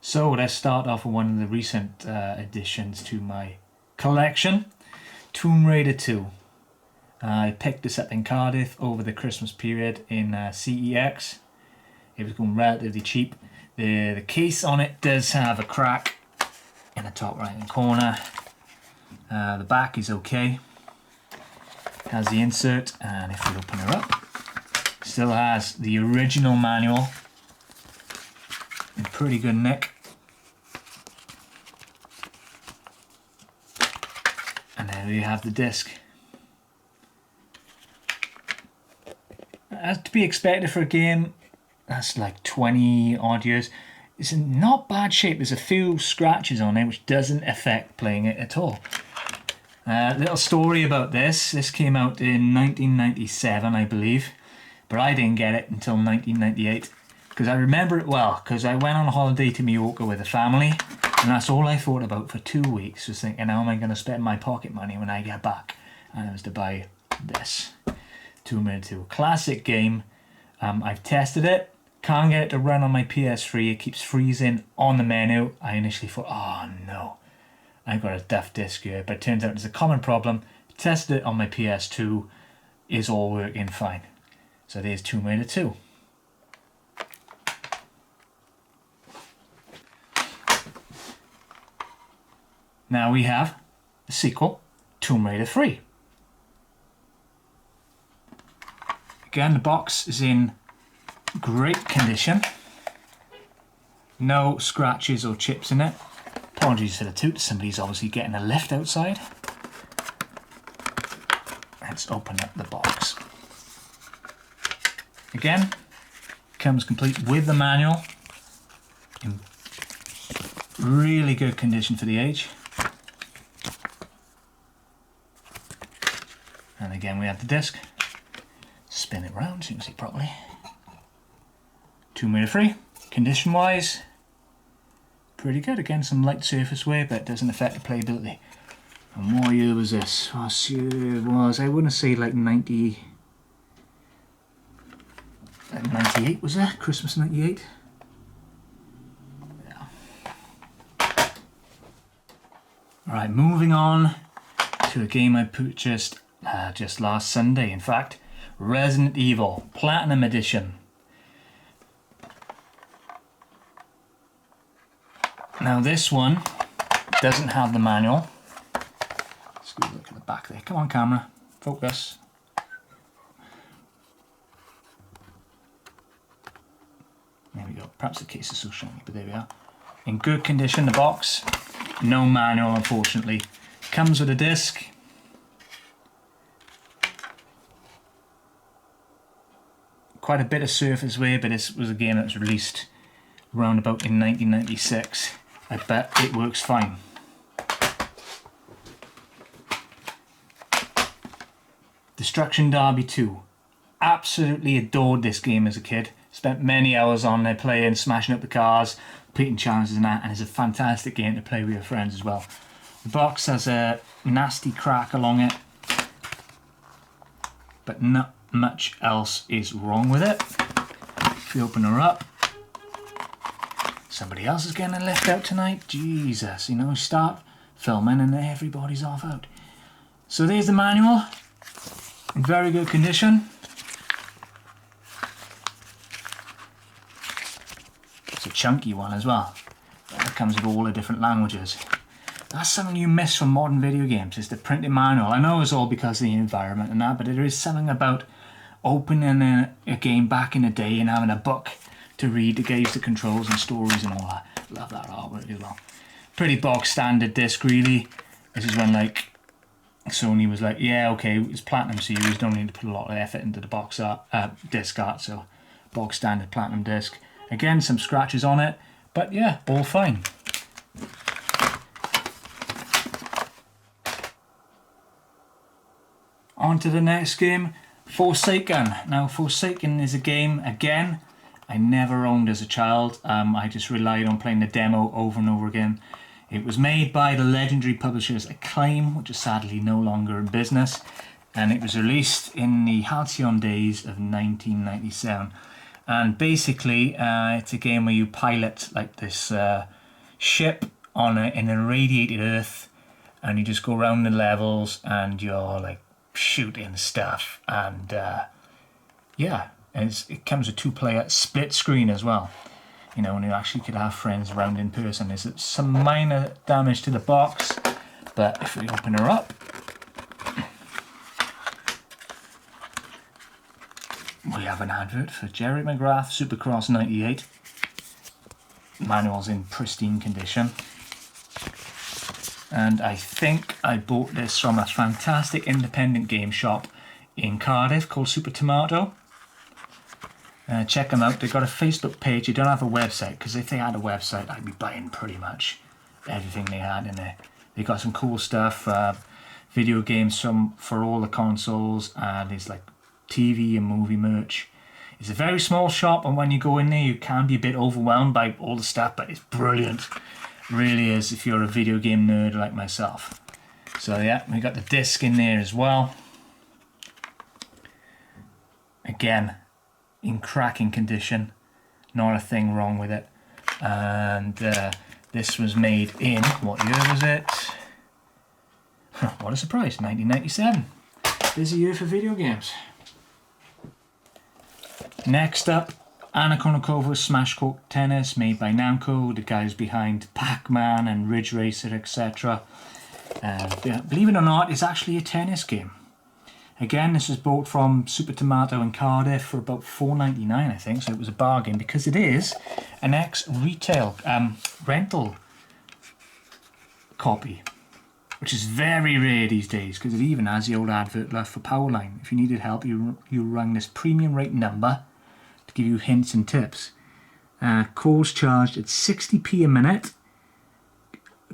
So let's start off with one of the recent additions to my collection, Tomb Raider 2. I picked this up in Cardiff over the Christmas period in CEX. It was going relatively cheap. The case on it does have a crack in the top right hand corner. The back is okay. It has the insert, and if we open her up, it still has the original manual in pretty good nick. And there we have the disc. As to be expected for a game that's like 20 odd years, it's in not bad shape. There's a few scratches on it which doesn't affect playing it at all. Little story about this. This came out in 1997, I believe, but I didn't get it until 1998 because I remember it well because I went on a holiday to Mallorca with a family, and that's all I thought about for 2 weeks, was thinking, how am I going to spend my pocket money when I get back? And it was to buy this. Tomb Raider 2. Classic game. I've tested it. Can't get it to run on my PS3. It keeps freezing on the menu. I initially thought, oh no, I've got a duff disc here. But it turns out it's a common problem. Tested it on my PS2. Is all working fine. So there's Tomb Raider 2. Now we have the sequel, Tomb Raider 3. Again, the box is in great condition. No scratches or chips in it. Apologies for the toot, somebody's obviously getting a lift outside. Let's open up the box. Again, comes complete with the manual. In really good condition for the age. And again we have the disc. Spin it round so you can see properly. Tomb Raider 3, condition wise, pretty good. Again, some light surface wear, but it doesn't affect the playability. And what year was this? Oh, it was, I wouldn't say like 90, like 98 was it? Christmas 98? Yeah. Alright, moving on to a game I purchased just last Sunday, in fact. Resident Evil Platinum Edition. Now this one doesn't have the manual. Let's go look at the back there. Come on camera, focus. There we go. Perhaps the case is so shiny, but there we are. In good condition, the box. No manual, unfortunately. Comes with a disc. Quite a bit of surface wear, but this was a game that was released around about in 1996. I bet it works fine. Destruction Derby 2. Absolutely adored this game as a kid. Spent many hours on there playing, smashing up the cars, completing challenges and that, and it's a fantastic game to play with your friends as well. The box has a nasty crack along it, but not much else is wrong with it. If we open her up, somebody else is getting a lift out tonight. Jesus, you know, start filming and everybody's off out. So there's the manual, in very good condition. It's a chunky one as well. It comes with all the different languages. That's something you miss from modern video games, is the printed manual. I know it's all because of the environment and that, but there is something about opening a game back in the day and having a book to read to gauge the controls and stories and all that. Love that artwork as well. Pretty bog standard disc really. This is when like Sony was like, yeah, okay, it's Platinum series, don't need to put a lot of effort into the box art, disc art, so bog standard Platinum disc. Again, some scratches on it, but yeah, all fine. On to the next game, Forsaken. Now, Forsaken is a game, again, I never owned as a child. I just relied on playing the demo over and over again. It was made by the legendary publishers Acclaim, which is sadly no longer in business, and it was released in the halcyon days of 1997. And basically, it's a game where you pilot like this ship on an irradiated Earth, and you just go around the levels and you're like shooting stuff, and yeah, and it comes with 2-player split screen as well. You know, and you actually could have friends around in person. There's some minor damage to the box, but if we open her up, we have an advert for Jerry McGrath Supercross 98. Manual's in pristine condition. And I think I bought this from a fantastic independent game shop in Cardiff called Super Tomato. Check them out. They've got a Facebook page. They don't have a website, because if they had a website, I'd be buying pretty much everything they had in there. They got some cool stuff, video games for all the consoles, and there's like TV and movie merch. It's a very small shop, and when you go in there, you can be a bit overwhelmed by all the stuff, but it's brilliant. It really is, if you're a video game nerd like myself. So yeah, we got the disc in there as well. Again, in cracking condition, not a thing wrong with it. And this was made in, what year was it? What a surprise, 1997. Busy year for video games. Next up, Kournikova Smash Court Tennis, made by Namco, the guys behind Pac-Man and Ridge Racer, etc. Believe it or not, it's actually a tennis game. Again, this was bought from Super Tomato in Cardiff for about $4.99, I think, so it was a bargain, because it is an ex-retail rental copy, which is very rare these days, because it even has the old advert left for Powerline. If you needed help, you rang this premium rate number to give you hints and tips. Calls charged at 60p a minute,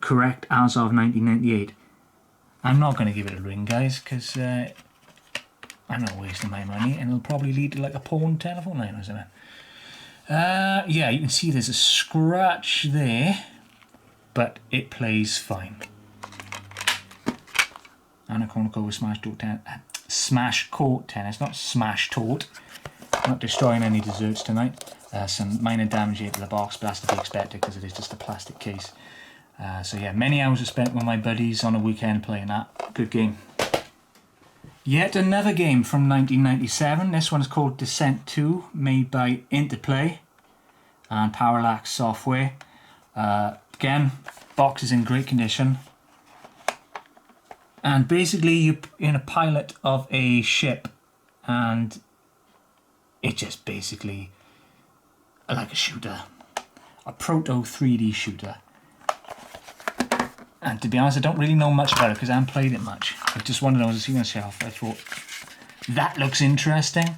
correct as of 1998. I'm not going to give it a ring, guys, because I'm not wasting my money, and it'll probably lead to like a porn telephone line or something. Yeah, you can see there's a scratch there, but it plays fine. Kournikova Smash Court Tennis, not Smash Tort. Not destroying any desserts tonight. Some minor damage here to the box, but that's to be expected because it is just a plastic case. So yeah, many hours are spent with my buddies on a weekend playing that. Good game. Yet another game from 1997. This one is called Descent 2, made by Interplay and Parallax Software. Again, box is in great condition. And basically you're in a pilot of a ship, and it's just basically like a shooter. A proto 3D shooter. And to be honest, I don't really know much about it because I haven't played it much. I just wanted to see myself. I thought, that looks interesting.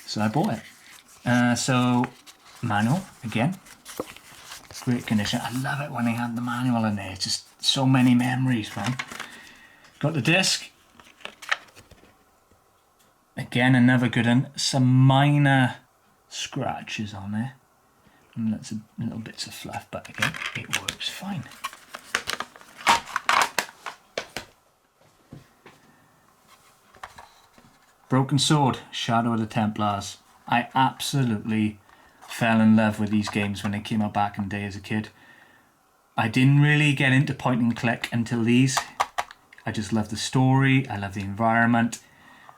So I bought it. So, manual, again. Great condition. I love it when they have the manual in there. It's just so many memories, man. Got the disc. Again, another good one. Some minor scratches on there. And that's a little bits of fluff, but again, it works fine. Broken Sword, Shadow of the Templars. I absolutely fell in love with these games when they came out back in the day as a kid. I didn't really get into point and click until these. I just love the story, I love the environment,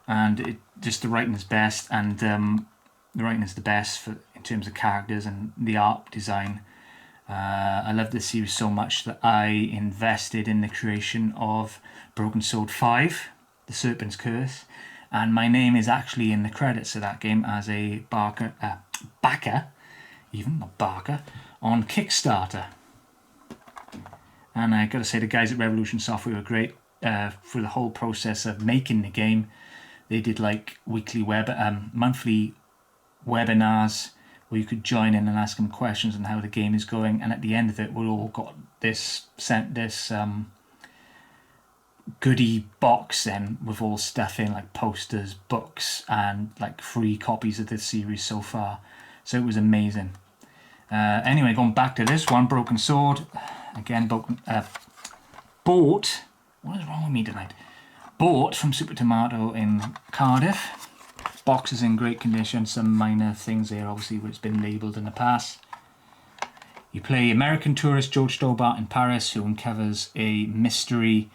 and just the writing is best, and the writing is the best in terms of characters and the art design. I love this series so much that I invested in the creation of Broken Sword 5, The Serpent's Curse, and my name is actually in the credits of that game as a backer, not Barker, on Kickstarter. And I got to say, the guys at Revolution Software were great for the whole process of making the game. They did like monthly webinars where you could join in and ask them questions on how the game is going, and at the end of it, we all got sent this goodie box then with all stuff in, like posters, books, and like free copies of this series so far. So it was amazing. Anyway, going back to this one, Broken Sword. Again, bought. What is wrong with me tonight? Bought from Super Tomato in Cardiff. Box is in great condition. Some minor things there, obviously, where it's been labelled in the past. You play American tourist George Stobart in Paris, who uncovers a mystery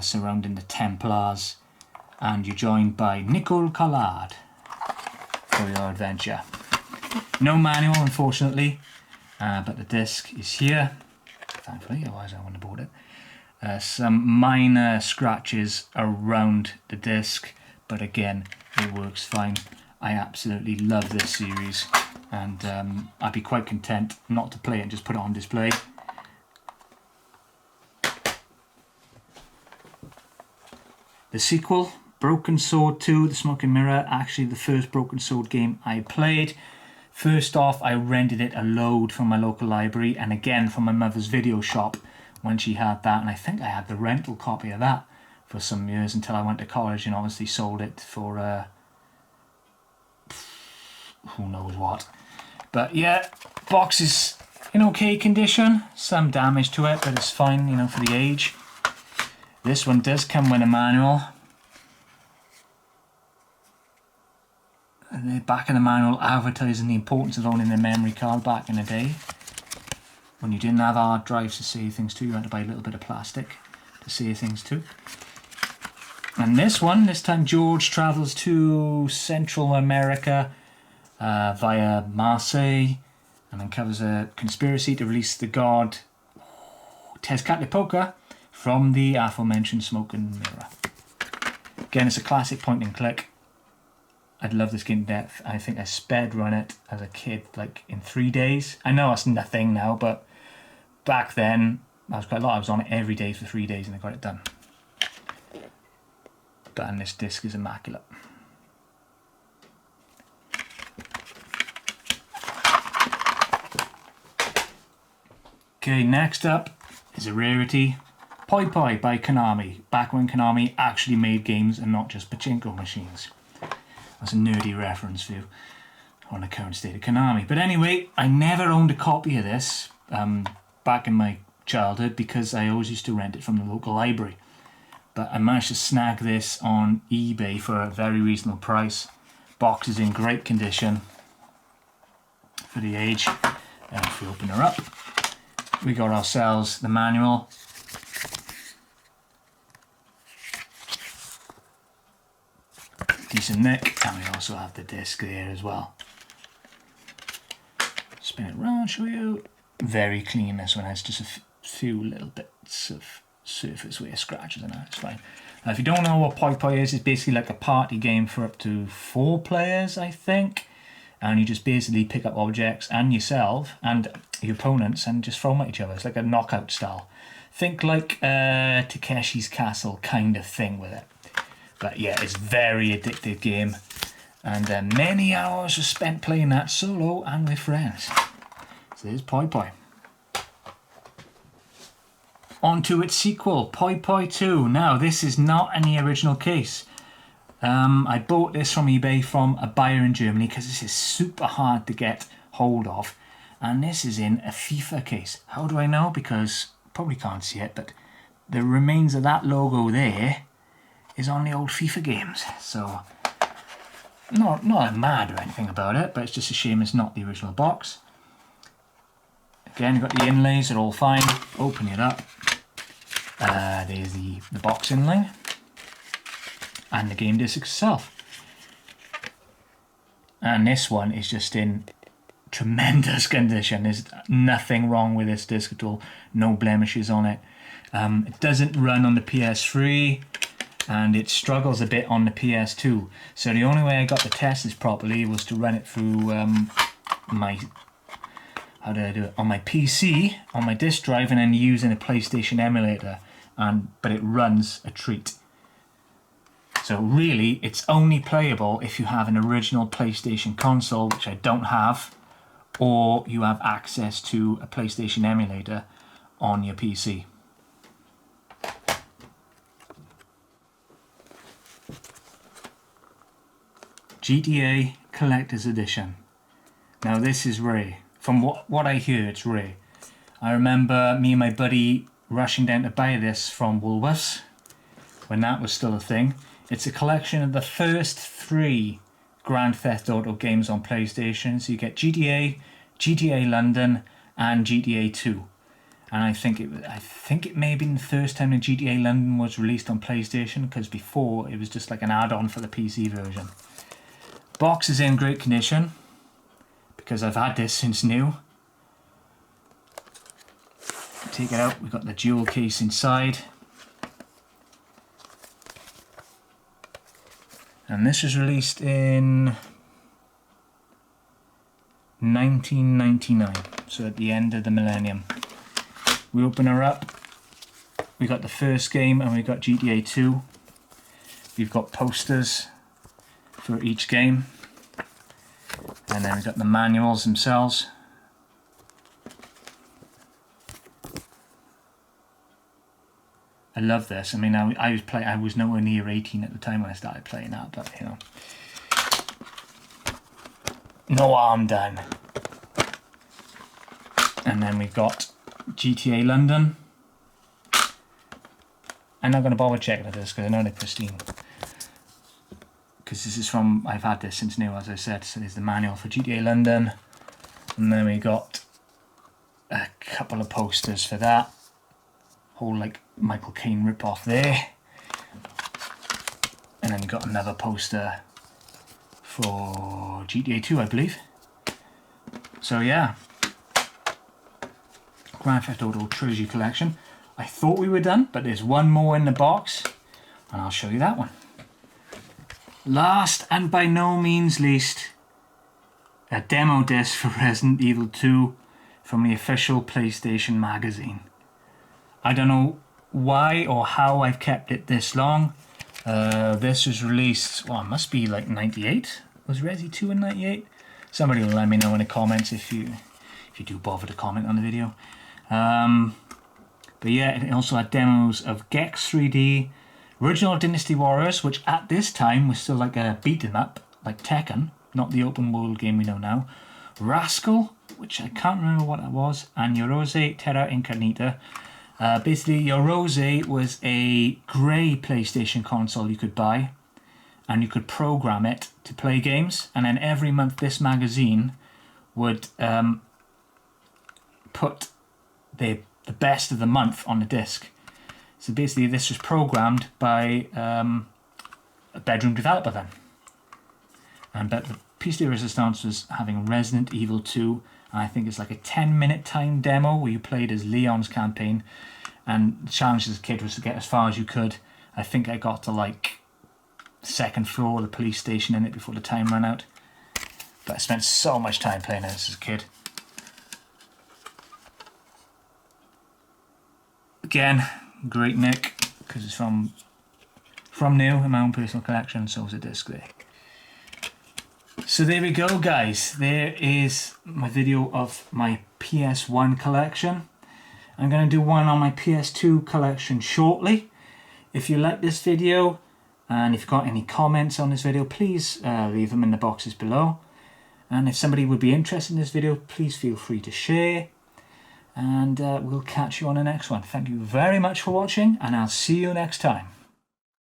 surrounding the Templars, and you're joined by Nicole Collard for your adventure. No manual, unfortunately, but the disc is here, thankfully, otherwise I wouldn't have bought it. Some minor scratches around the disc, but again, it works fine. I absolutely love this series, and I'd be quite content not to play it and just put it on display. The sequel, Broken Sword 2, The Smoking Mirror, actually the first Broken Sword game I played. First off, I rented it a load from my local library, and again from my mother's video shop when she had that, and I think I had the rental copy of that for some years until I went to college and obviously sold it for who knows what. But yeah, box is in okay condition, some damage to it, but it's fine, you know, for the age. This one does come with a manual. And the back of the manual advertising the importance of owning a memory card back in the day. When you didn't have hard drives to save things to, you had to buy a little bit of plastic to save things to. And this one, this time George travels to Central America via Marseille and uncovers a conspiracy to release the god Tezcatlipoca from the aforementioned Smoking Mirror. Again, it's a classic point and click. I'd love this game to death. I think I sped run it as a kid like in 3 days. I know that's nothing now, but back then that was quite a lot. I was on it every day for 3 days and I got it done. And this disc is immaculate. Okay, next up is a rarity. Poy Poy by Konami, back when Konami actually made games and not just pachinko machines. That's a nerdy reference for you on the current state of Konami. But anyway, I never owned a copy of this back in my childhood because I always used to rent it from the local library. But I managed to snag this on eBay for a very reasonable price. Box is in great condition for the age. And if we open her up, we got ourselves the manual. Decent nick, and we also have the disc there as well. Spin it around, show you. Very clean, this one has just a few little bits of surface wear scratches and that, it's fine. Now, if you don't know what Poy Poy is, it's basically like a party game for up to 4 players, I think. And you just basically pick up objects and yourself and your opponents and just throw them at each other. It's like a knockout style. Think like Takeshi's Castle kind of thing with it. But yeah, it's a very addictive game, and many hours are spent playing that solo and with friends. So there's Poy Poy. On to its sequel, Poy Poy 2. Now, this is not in the original case. I bought this from eBay from a buyer in Germany because this is super hard to get hold of, and this is in a FIFA case. How do I know? Because probably can't see it, but the remains of that logo there is on the old FIFA games. So not mad or anything about it, but it's just a shame it's not the original box. Again, you've got the inlays, they're all fine. Open it up. There's the box inlay and the game disc itself. And this one is just in tremendous condition. There's nothing wrong with this disc at all. No blemishes on it. It doesn't run on the PS3. And it struggles a bit on the PS2. So the only way I got to test this properly was to run it through my, how did I do it? On my PC, on my disk drive, and then using a PlayStation emulator. But it runs a treat. So really, it's only playable if you have an original PlayStation console, which I don't have, or you have access to a PlayStation emulator on your PC. GTA Collector's Edition. Now this is rare. From what I hear, it's rare. I remember me and my buddy rushing down to buy this from Woolworths when that was still a thing. It's a collection of the first 3 Grand Theft Auto games on PlayStation. So you get GTA, GTA London, and GTA 2. And I think it may have been the first time that GTA London was released on PlayStation, because before it was just like an add-on for the PC version. Box is in great condition because I've had this since new. Take it out, we've got the jewel case inside. And this was released in 1999, so at the end of the millennium. We open her up, we got the first game and we got GTA 2. We've got posters for each game. And then we've got the manuals themselves. I love this. I mean, I was nowhere near 18 at the time when I started playing that, but you know, no harm done. And then we've got GTA London. I'm not going to bother checking this because I know they're pristine. Because this is from, I've had this since new, as I said. So there's the manual for GTA London. And then we got a couple of posters for that. Whole like Michael Caine rip-off there. And then you got another poster for GTA 2, I believe. So yeah. Grand Theft Auto Trilogy Collection. I thought we were done, but there's one more in the box, and I'll show you that one. Last and by no means least, a demo disc for Resident Evil 2 from the official PlayStation magazine. I don't know why or how I've kept it this long. This was released, well, it must be like 98. Was Resi 2 in 98? Somebody will let me know in the comments if you do bother to comment on the video. But yeah, it also had demos of Gex 3D, original Dynasty Warriors, which at this time was still like a beat 'em up, like Tekken, not the open world game we know now. Rascal, which I can't remember what that was, and Yorose Terra Incognita. Basically, Yorose was a grey PlayStation console you could buy, and you could program it to play games, and then every month this magazine would put the best of the month on the disc. So basically this was programmed by a bedroom developer then. But the piece de resistance was having Resident Evil 2, and I think it's like a 10-minute time demo where you played as Leon's campaign, and the challenge as a kid was to get as far as you could. I think I got to like the second floor of the police station in it before the time ran out. But I spent so much time playing this as a kid. Again, great nick, because it's from new in my own personal collection, so is a disc there. So there we go, guys. There is my video of my PS1 collection. I'm going to do one on my PS2 collection shortly. If you like this video, and if you've got any comments on this video, please leave them in the boxes below. And if somebody would be interested in this video, please feel free to share. And we'll catch you on the next one. Thank you very much for watching, and I'll see you next time.